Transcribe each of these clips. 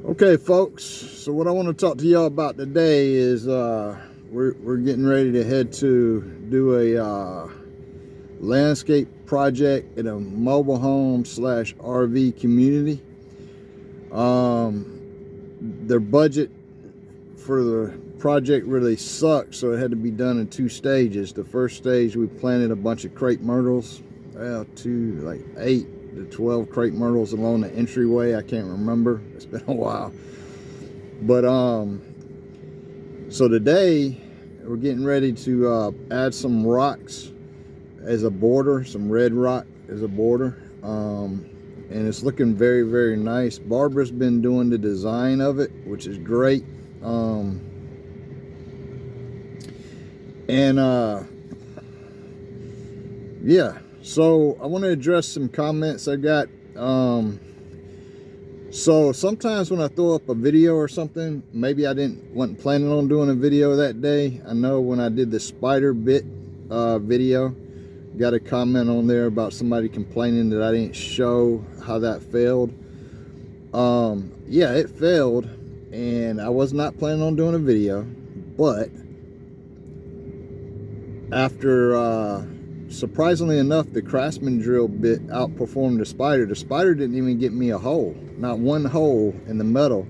Okay, folks, so what I want to talk to y'all about today is we're getting ready to head to do a landscape project in a mobile home slash RV community. Their budget for the project really sucked, so it had to be done in two stages. The first stage, we planted a bunch of crepe myrtles, like 8 to 12 crepe myrtles along the entryway. I can't remember, it's been a while. But so today we're getting ready to add some rocks as a border, some red rock as a border, and it's looking very, very nice. Barbara's been doing the design of it, which is great. Yeah, so I want to address some comments I got. So sometimes when I throw up a video or something, maybe I wasn't planning on doing a video that day. I know when I did the spider bit video, got a comment on there about somebody complaining that I didn't show how that failed. Yeah, it failed, and I was not planning on doing a video, but after surprisingly enough, the Craftsman drill bit outperformed the spider. The spider didn't even get me a hole, not one hole in the metal.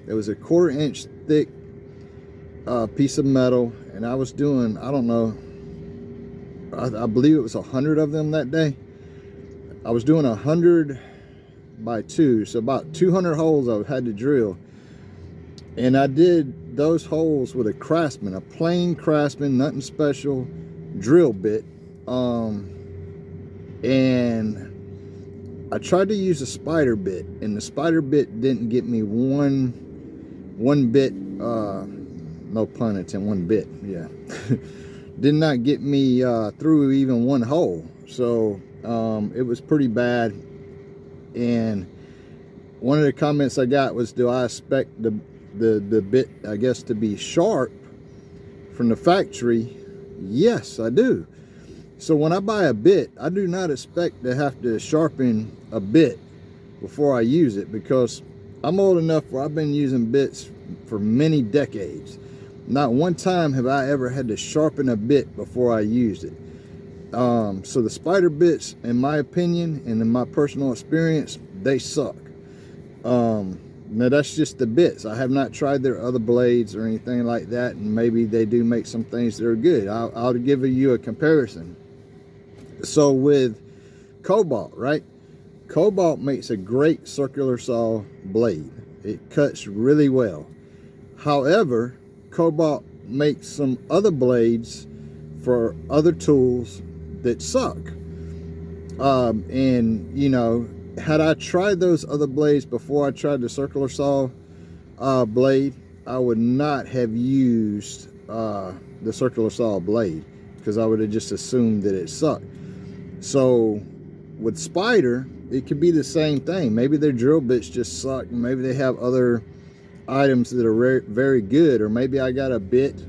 It was a 1/4 inch thick piece of metal, and I was doing, I don't know, I believe it was 100 of them that day. I was doing 100 by 2, so about 200 holes I had to drill. And I did those holes with a Craftsman, a plain Craftsman, nothing special drill bit. And I tried to use a spider bit, and the spider bit didn't get me one bit, no pun intended, one bit, yeah. Did not get me through even one hole. So it was pretty bad. And one of the comments I got was, do I expect the bit, I guess, to be sharp from the factory? Yes, I do. So when I buy a bit, I do not expect to have to sharpen a bit before I use it, because I'm old enough where I've been using bits for many decades. Not one time have I ever had to sharpen a bit before I used it. So the spider bits, in my opinion and in my personal experience, they suck. Now that's just the bits. I have not tried their other blades or anything like that, and maybe they do make some things that are good. I'll give you a comparison. So with Cobalt, right? Cobalt makes a great circular saw blade. It cuts really well. However, Cobalt makes some other blades for other tools that suck. And you know, had I tried those other blades before I tried the circular saw blade, I would not have used the circular saw blade, because I would have just assumed that it sucked. So with Spider, it could be the same thing. Maybe their drill bits just suck, and maybe they have other items that are very good, or maybe I got a bit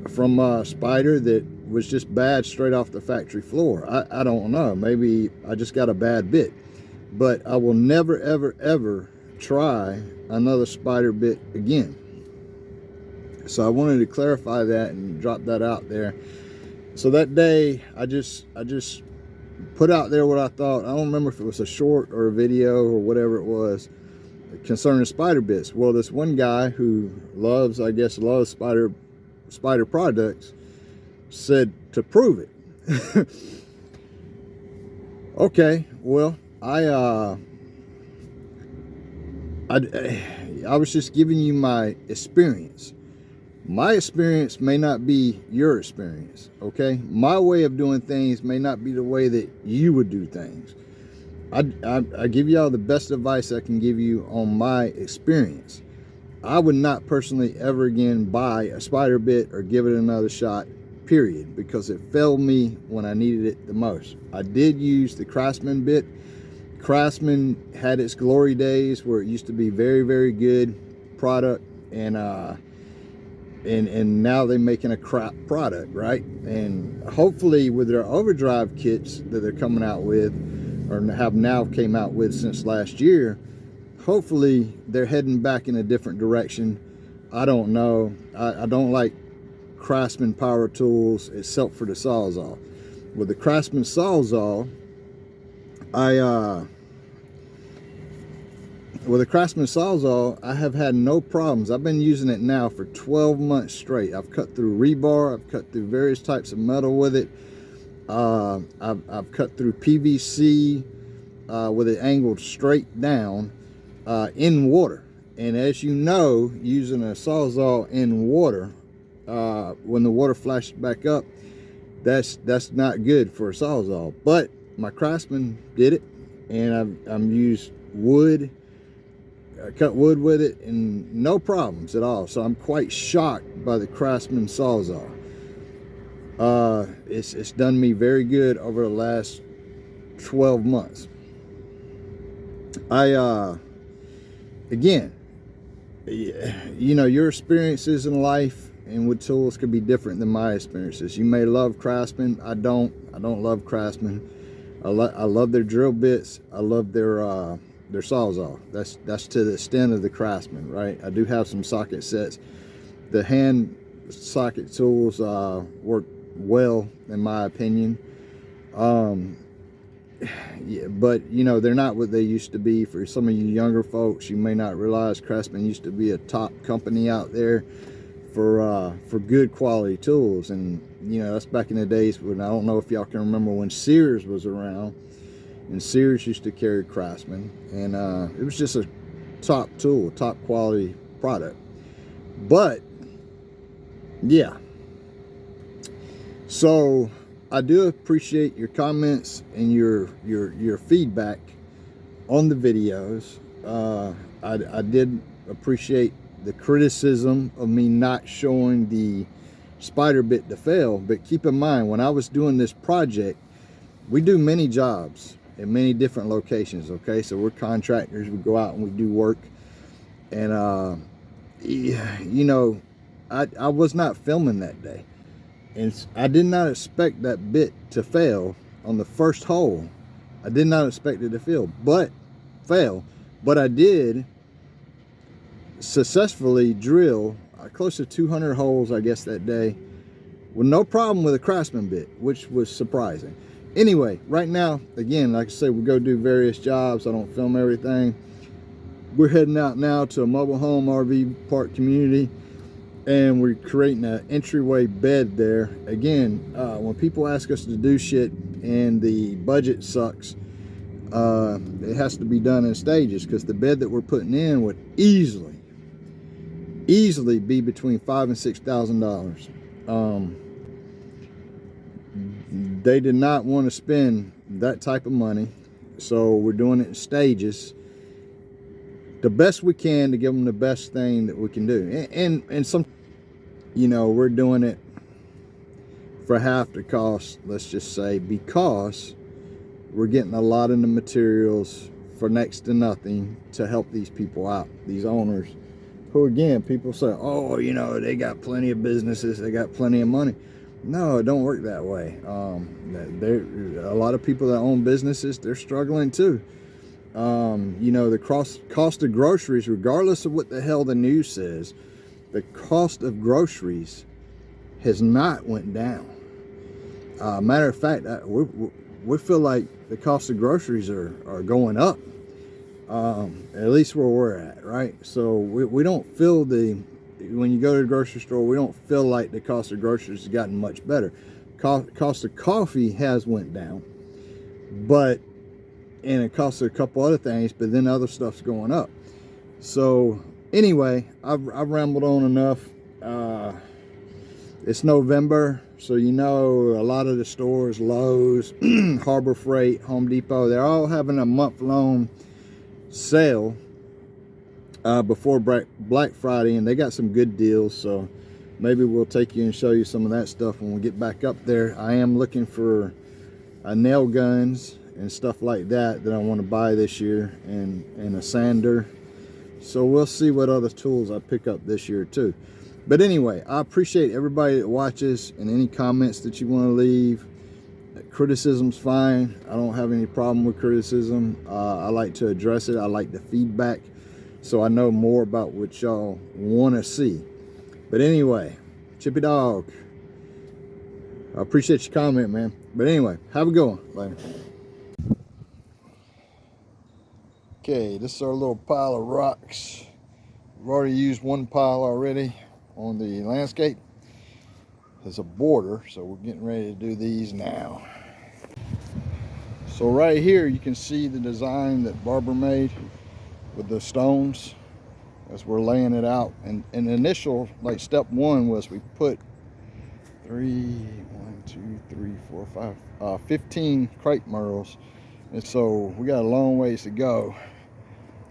from Spider that was just bad straight off the factory floor. I don't know. Maybe I just got a bad bit. But I will never, ever, ever try another Spider bit again. So I wanted to clarify that and drop that out there. So that day, I just put out there what I thought. I don't remember if it was a short or a video or whatever it was concerning spider bits. Well, this one guy who loves spider products said to prove it. Okay, well, I was just giving you my experience. My experience may not be your experience, okay? My way of doing things may not be the way that you would do things. I give y'all the best advice I can give you on my experience. I would not personally ever again buy a spider bit or give it another shot, period, because it failed me when I needed it the most. I did use the Craftsman bit. Craftsman had its glory days where it used to be very, very good product, and now they're making a crap product, right? And hopefully with their overdrive kits that they're coming out with, or have now came out with since last year, hopefully they're heading back in a different direction. I don't know. I don't like Craftsman power tools except for the Sawzall. With the Craftsman Sawzall, I have had no problems. I've been using it now for 12 months straight. I've cut through rebar. I've cut through various types of metal with it. I've cut through PVC with it angled straight down in water. And as you know, using a Sawzall in water, when the water flashes back up, that's not good for a Sawzall. But my Craftsman did it, and I've used wood. I cut wood with it and no problems at all. So I'm quite shocked by the Craftsman Sawzall. It's done me very good over the last 12 months. Again, you know, your experiences in life and with tools could be different than my experiences. You may love Craftsman. I don't love Craftsman. I love their drill bits. I love their Sawzall. That's to the extent of the Craftsman, right? I do have some socket sets. The hand socket tools work well, in my opinion. Yeah, but you know, they're not what they used to be. For some of you younger folks, you may not realize Craftsman used to be a top company out there for good quality tools. And you know, that's back in the days when, I don't know if y'all can remember when Sears was around, and Sears used to carry Craftsman, and it was just a top tool, top quality product. But yeah, so I do appreciate your comments and your feedback on the videos. I did appreciate the criticism of me not showing the spider bit to fail, but keep in mind, when I was doing this project, we do many jobs in many different locations, okay? So we're contractors, we go out and we do work, and you know, I was not filming that day, and I did not expect that bit to fail on the first hole. I did not expect it to fail, but I did successfully drill close to 200 holes, I guess, that day, with no problem with a Craftsman bit, which was surprising. Anyway, right now, again, like I said, we go do various jobs. I don't film everything. We're heading out now to a mobile home RV park community, and we're creating an entryway bed there. Again, when people ask us to do shit and the budget sucks, it has to be done in stages, because the bed that we're putting in would easily be between $5,000 and $6,000. They did not want to spend that type of money, so we're doing it in stages, the best we can, to give them the best thing that we can do. And some, you know, we're doing it for half the cost, let's just say, because we're getting a lot of the materials for next to nothing to help these people out, these owners, who, again, people say, oh, you know, they got plenty of businesses, they got plenty of money. No, it don't work that way. A lot of people that own businesses, they're struggling too. You know, the cost of groceries, regardless of what the hell the news says, the cost of groceries has not went down. Matter of fact, we feel like the cost of groceries are going up, at least where we're at, right? So we don't feel when you go to the grocery store, we don't feel like the cost of groceries has gotten much better. Cost of coffee has went down, and it costs a couple other things, but then other stuff's going up. So anyway, I've rambled on enough. It's November, so you know, a lot of the stores, Lowe's, Harbor Freight, Home Depot, they're all having a month-long sale before Black Friday, and they got some good deals. So maybe we'll take you and show you some of that stuff when we get back up there. I am looking for nail guns and stuff like that I want to buy this year, and a sander. So we'll see what other tools I pick up this year too. But anyway, I appreciate everybody that watches, and any comments that you want to leave. Criticism's fine. I don't have any problem with criticism. I like to address it. I like the feedback. so I know more about what y'all want to see. But anyway, Chippy Dog, I appreciate your comment, man. But anyway, have a good one. Later. Okay, this is our little pile of rocks. We've already used one pile already on the landscape as a border, so we're getting ready to do these now. So right here you can see the design that Barbara made with the stones as we're laying it out. And the initial, like step one was we put 15 crepe myrtles. And so we got a long ways to go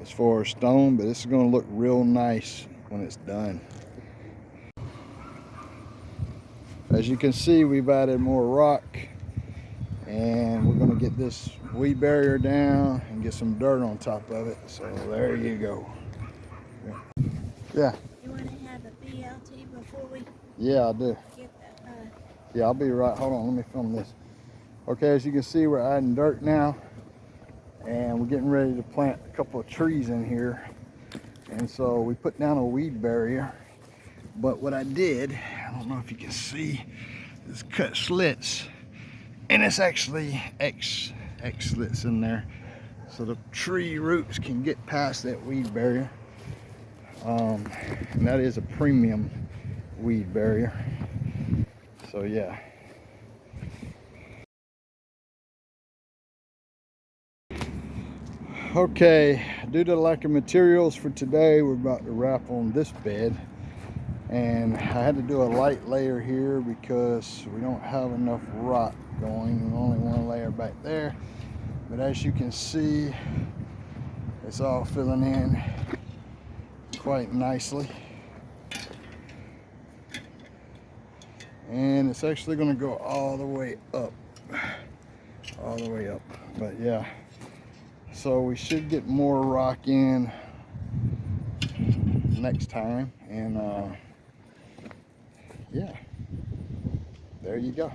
as far as stone, but this is going to look real nice when it's done. As you can see, we've added more rock, and we're going to get this weed barrier down and get some dirt on top of it. So there you go. Yeah. You want to have a BLT before we Yeah, I do. get that? Yeah, I'll be right. Hold on, let me film this. Okay, as you can see, we're adding dirt now, and we're getting ready to plant a couple of trees in here. And so we put down a weed barrier. But what I did, I don't know if you can see, is cut slits, and it's actually X slits in there, so the tree roots can get past that weed barrier. And that is a premium weed barrier. So yeah. Okay, due to the lack of materials for today, we're about to wrap on this bed. And I had to do a light layer here because we don't have enough rock going. Only one layer back there. But as you can see, it's all filling in quite nicely. And it's actually going to go all the way up. All the way up. But yeah. So we should get more rock in next time. And yeah, there you go.